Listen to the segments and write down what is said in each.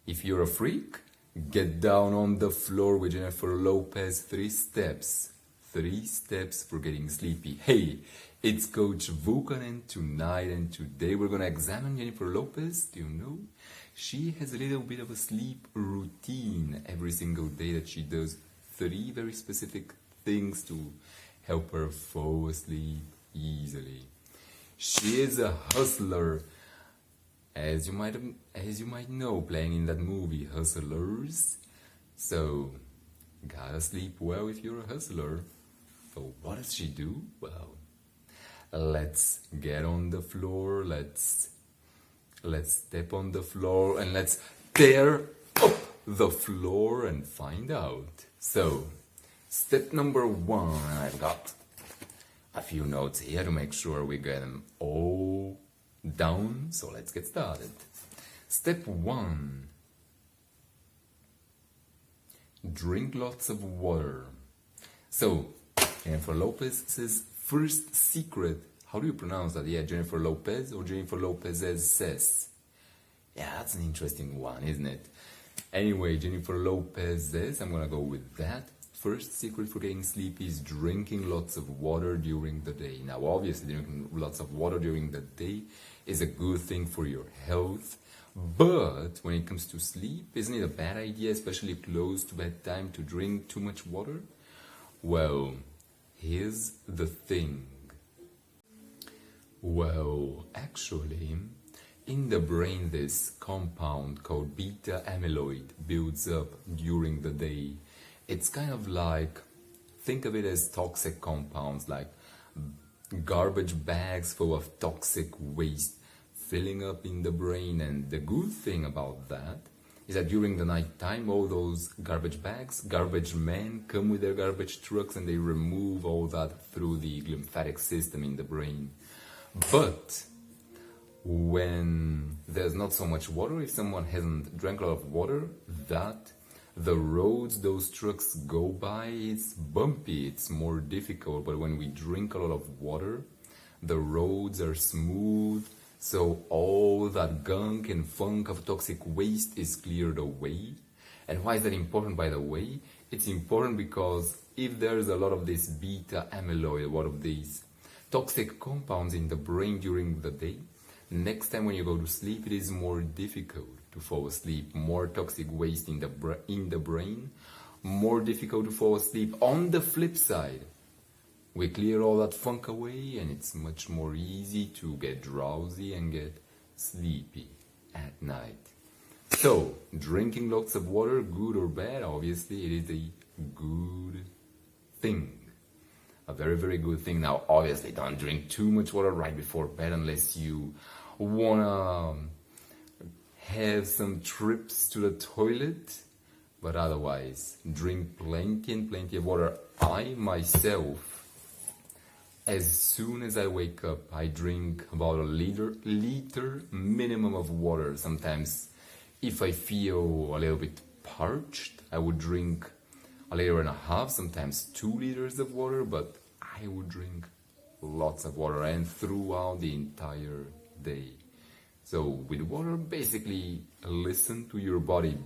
If you're a freak, get down on the floor with Jennifer Lopez. 3 steps. 3 steps for getting sleepy. Hey, it's Coach Vulcan, and tonight and today we're gonna examine Jennifer Lopez. Do you know? She has a little bit of a sleep routine every single day that she does 3 very specific things to help her fall asleep easily. She is a hustler, as you might know, playing in that movie Hustlers. So, gotta sleep well if you're a hustler. So what does she do? Well, let's get on the floor. Let's step on the floor and let's tear up the floor and find out. So, step number 1, and I've got a few notes here to make sure we get them all down. So let's get started. Step 1. Drink lots of water. So, Jennifer Lopez's first secret. How do you pronounce that? Yeah, Jennifer Lopez or Jennifer Lopez's says. Yeah, that's an interesting one, isn't it? Anyway, Jennifer Lopez's, I'm gonna go with that. First secret for getting sleepy is drinking lots of water during the day. Now, obviously, drinking lots of water during the day is a good thing for your health. But when it comes to sleep, isn't it a bad idea, especially close to bedtime, to drink too much water? Well, here's the thing. Well, actually, in the brain, this compound called beta amyloid builds up during the day. It's kind of like, think of it as toxic compounds, like garbage bags full of toxic waste filling up in the brain. And the good thing about that is that during the night time, all those garbage bags, garbage men come with their garbage trucks and they remove all that through the lymphatic system in the brain. But when there's not so much water, if someone hasn't drank a lot of water, the roads those trucks go by, it's bumpy, it's more difficult. But when we drink a lot of water, the roads are smooth, so all that gunk and funk of toxic waste is cleared away. And why is that important, by the way? It's important because if there's a lot of this beta amyloid, one of these toxic compounds in the brain during the day, next time when you go to sleep, it is more difficult to fall asleep. More toxic waste in the brain, more difficult to fall asleep. On the flip side, we clear all that funk away and it's much more easy to get drowsy and get sleepy at night. So, drinking lots of water, good or bad, obviously it is a good thing. A very, very good thing. Now, obviously, don't drink too much water right before bed unless you wanna have some trips to the toilet. But otherwise, drink plenty and plenty of water. I myself, as soon as I wake up, I drink about a liter minimum of water. Sometimes, if I feel a little bit parched, I would drink a liter and a half, sometimes 2 liters of water, but I would drink lots of water and throughout the entire day. So with water, basically listen to your body.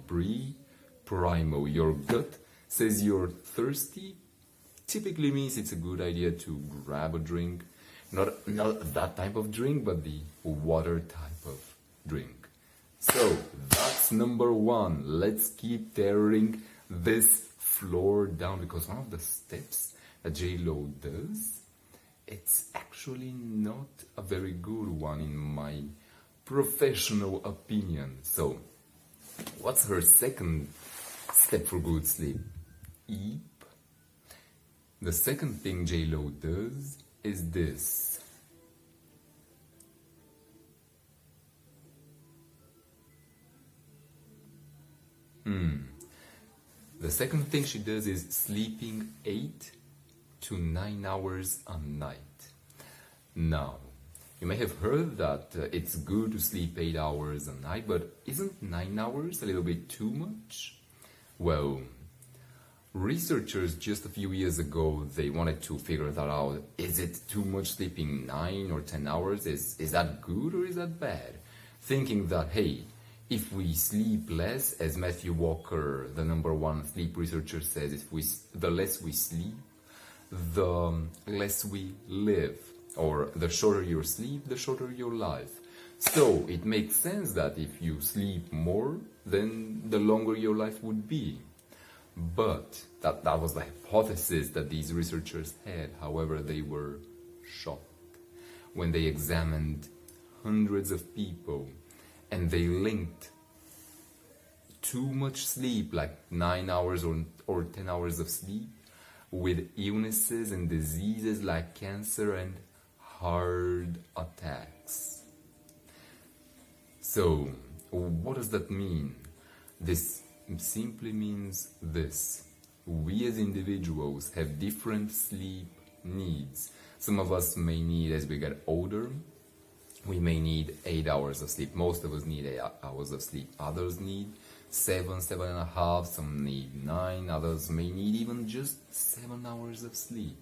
Primo. Your gut says you're thirsty. Typically means it's a good idea to grab a drink. Not that type of drink, but the water type of drink. So that's number 1. Let's keep tearing this floor down, because one of the steps that J-Lo does, it's actually not a very good one in my professional opinion. So, what's her second step for good sleep? Eep. The second thing J-Lo does is this. The second thing she does is sleeping 8 to 9 hours a night. Now, you may have heard that it's good to sleep 8 hours a night, but isn't 9 hours a little bit too much? Well, researchers just a few years ago, they wanted to figure that out. Is it too much sleeping 9 or 10 hours? Is that good or is that bad? Thinking that, hey, if we sleep less, as Matthew Walker, the #1 sleep researcher, says, the less we sleep, the less we live, or the shorter your sleep, the shorter your life. So it makes sense that if you sleep more, then the longer your life would be. But that was the hypothesis that these researchers had. However, they were shocked when they examined hundreds of people and they linked too much sleep, like 9 hours or 10 hours of sleep, with illnesses and diseases like cancer and heart attacks. So, what does that mean? This simply means this. We as individuals have different sleep needs. Some of us may need, as we get older, we may need 8 hours of sleep. Most of us need 8 hours of sleep. Others need 7, 7.5, some need 9, others may need even just 7 hours of sleep.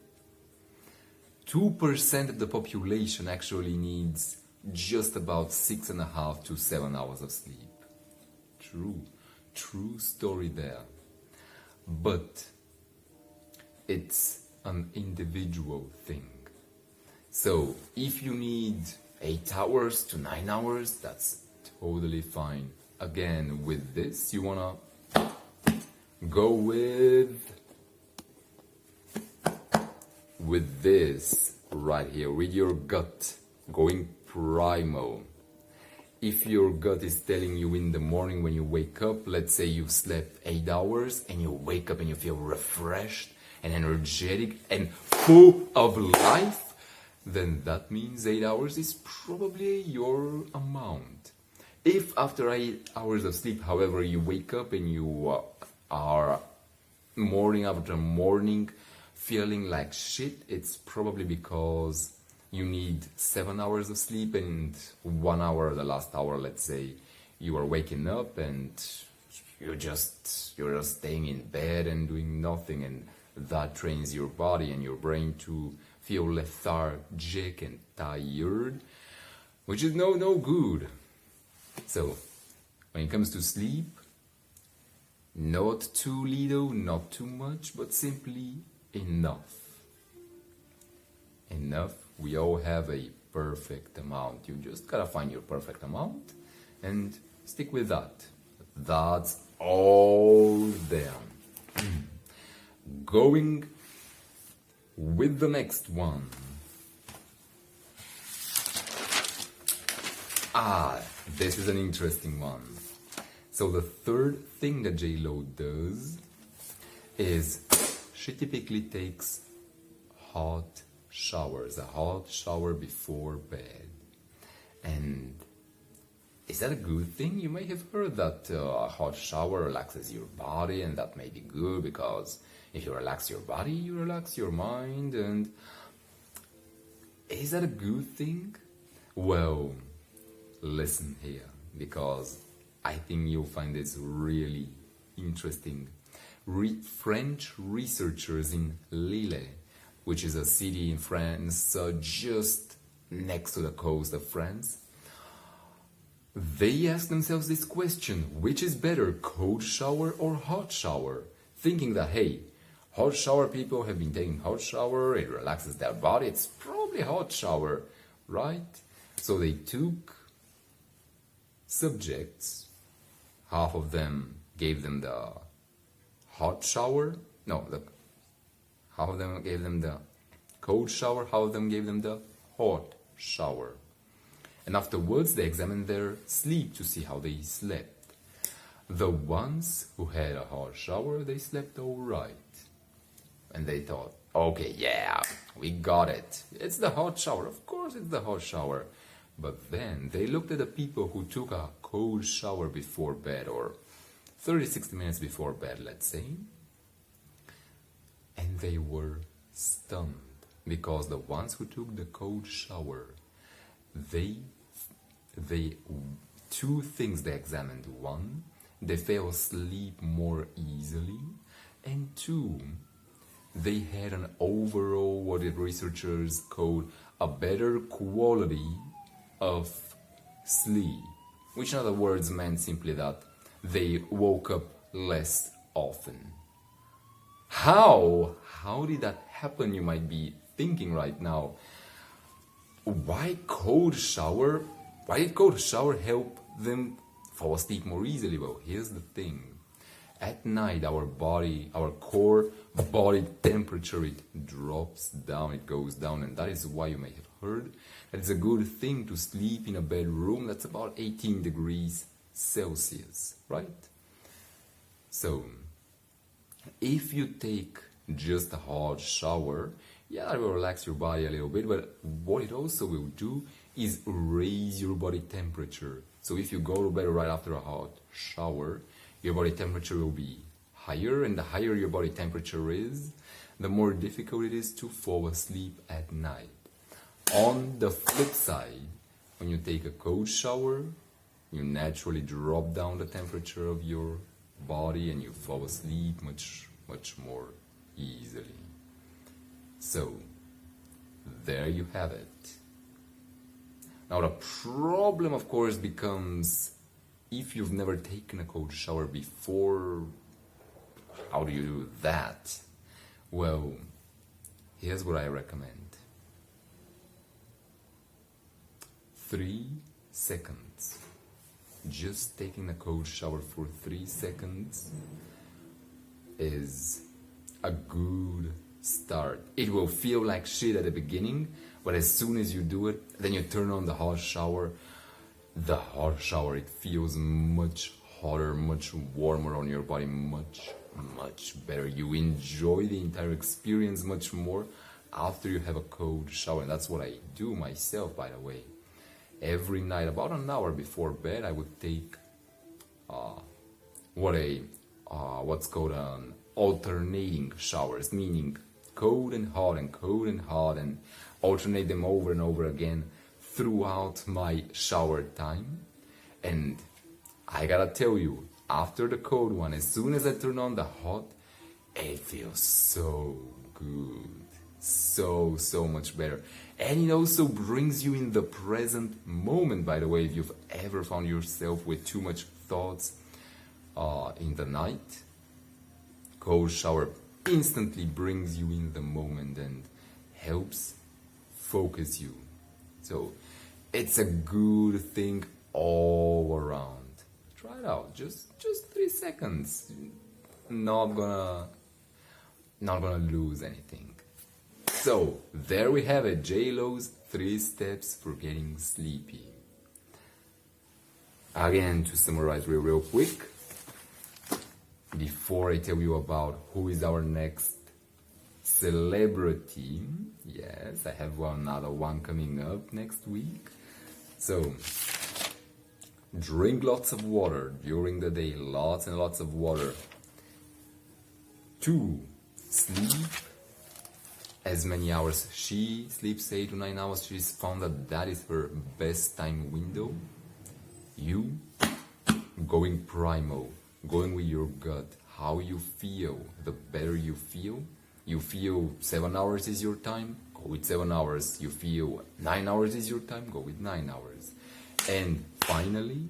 2% of the population actually needs just about 6.5 to 7 hours of sleep. True story there. But it's an individual thing. So if you need 8 hours to 9 hours, that's totally fine. Again, with this, you wanna go with this right here, with your gut, going primal. If your gut is telling you in the morning when you wake up, let's say you've slept 8 hours and you wake up and you feel refreshed and energetic and full of life, then that means 8 hours is probably your amount. If after 8 hours of sleep, however, you wake up and you are morning after morning feeling like shit, it's probably because you need 7 hours of sleep and 1 hour, the last hour, let's say, you are waking up and you're just staying in bed and doing nothing, and that trains your body and your brain to feel lethargic and tired, which is no good. So, when it comes to sleep, not too little, not too much, but simply enough. Enough. We all have a perfect amount. You just gotta find your perfect amount and stick with that. That's all there. Going with the next one. This is an interesting one. So the third thing that J-Lo does is she typically takes hot showers, a hot shower before bed. And is that a good thing? You may have heard that a hot shower relaxes your body, and that may be good because if you relax your body, you relax your mind. And is that a good thing? Well, listen here, because I think you'll find this really interesting. French researchers in Lille, which is a city in France just next to the coast of France, they asked themselves this question: which is better, cold shower or hot shower? Thinking that, hey, hot shower people have been taking hot shower, it relaxes their body, it's probably hot shower, right? So they took subjects, half of them gave them the hot shower, half of them gave them the cold shower, half of them gave them the hot shower. And afterwards they examined their sleep to see how they slept. The ones who had a hot shower, they slept all right. And they thought, okay, yeah, we got it. It's the hot shower. Of course it's the hot shower. But then they looked at the people who took a cold shower before bed, or 30-60 minutes before bed, let's say. And they were stunned, because the ones who took the cold shower, they two things they examined. One, they fell asleep more easily, and two, they had an overall, what the researchers called, a better quality of sleep. which in other words meant simply that they woke up less often. How did that happen, you might be thinking right now? Why cold shower? Why did cold shower help them fall asleep more easily? Well, here's the thing. At night, our core body temperature, it drops down, it goes down, and that is why you may have heard that it's a good thing to sleep in a bedroom that's about 18 degrees Celsius, right? So, if you take just a hot shower, yeah, it will relax your body a little bit, but what it also will do is raise your body temperature. So if you go to bed right after a hot shower, your body temperature will be higher, and the higher your body temperature is, the more difficult it is to fall asleep at night. On the flip side, when you take a cold shower, you naturally drop down the temperature of your body and you fall asleep much more easily. So, there you have it. Now the problem, of course, becomes if you've never taken a cold shower before, how do you do that? Well, here's what I recommend. 3 seconds. Just taking a cold shower for 3 seconds is a good start. It will feel like shit at the beginning, but as soon as you do it, then you turn on the hot shower. The hot shower, it feels much hotter, much warmer on your body, much better. You enjoy the entire experience much more after you have a cold shower. And that's what I do myself, by the way. Every night, about an hour before bed, I would take what's called an alternating showers, meaning cold and hot and cold and hot, and alternate them over and over again throughout my shower time. And I gotta tell you, after the cold one, as soon as I turn on the hot, it feels so good, so much better. And it also brings you in the present moment, by the way. If you've ever found yourself with too much thoughts in the night, cold shower instantly brings you in the moment and helps focus you. So it's a good thing all around. Try it out, just 3 seconds. Not gonna lose anything. So there we have it, J-Lo's 3 steps for getting sleepy. Again, to summarize real quick, before I tell you about who is our next celebrity, yes, I have another one coming up next week. So, drink lots of water during the day, lots and lots of water. 2, sleep as many hours. She sleeps 8 to 9 hours. She's found that is her best time window. You, going primal, going with your gut, how you feel, the better you feel. You feel 7 hours is your time, go with 7 hours. You feel 9 hours is your time, go with 9 hours. And finally,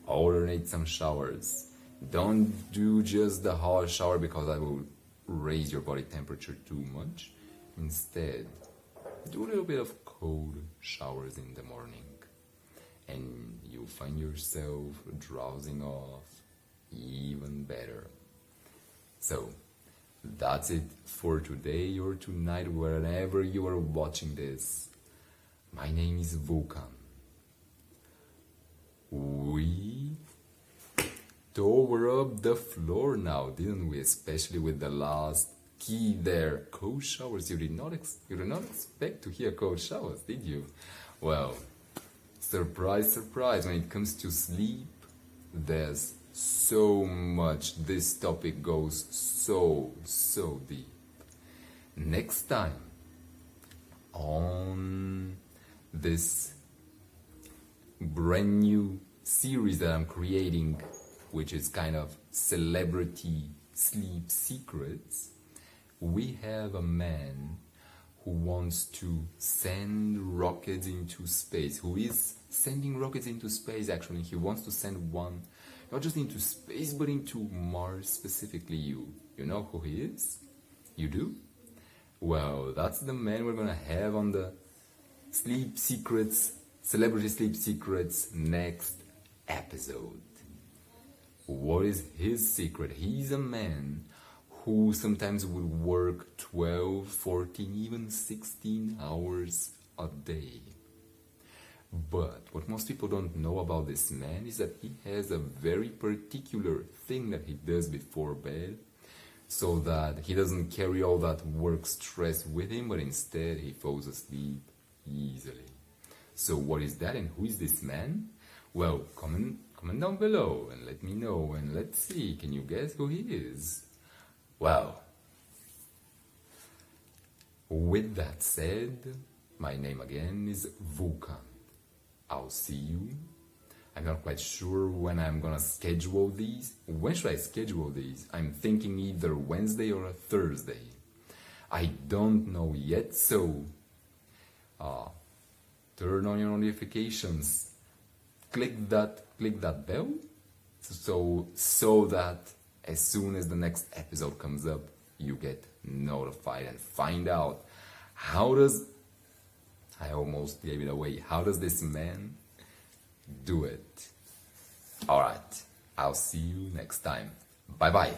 alternate some showers. Don't do just the hot shower because that will raise your body temperature too much. Instead, do a little bit of cold showers in the morning, and you'll find yourself drowsing off even better. So, that's it for today or tonight, wherever you are watching this. My name is Vulcan. We tore up the floor now, didn't we? Especially with the last key there. Cold showers. You did not expect to hear cold showers, did you? Well, surprise. When it comes to sleep, there's so much. This topic goes so deep. Next time on this brand new series that I'm creating, which is kind of celebrity sleep secrets, we have a man who wants to send rockets into space, who is sending rockets into space. Actually, he wants to send one not just into space but into Mars specifically. You know who he is? You do? Well, that's the man we're gonna have on the Sleep Secrets, Celebrity Sleep Secrets next episode. What is his secret? He's a man who sometimes would work 12, 14, even 16 hours a day. But what most people don't know about this man is that he has a very particular thing that he does before bed, so that he doesn't carry all that work stress with him, but instead he falls asleep easily. So what is that, and who is this man? Well, comment down below and let me know, and let's see, can you guess who he is? Well, with that said, my name again is Vulcan. I'll see you. I'm not quite sure when I'm gonna schedule these. When should I schedule these? I'm thinking either Wednesday or a Thursday. I don't know yet, so turn on your notifications. Click that bell so that as soon as the next episode comes up, you get notified and find out I almost gave it away. How does this man do it? Alright, I'll see you next time. Bye bye.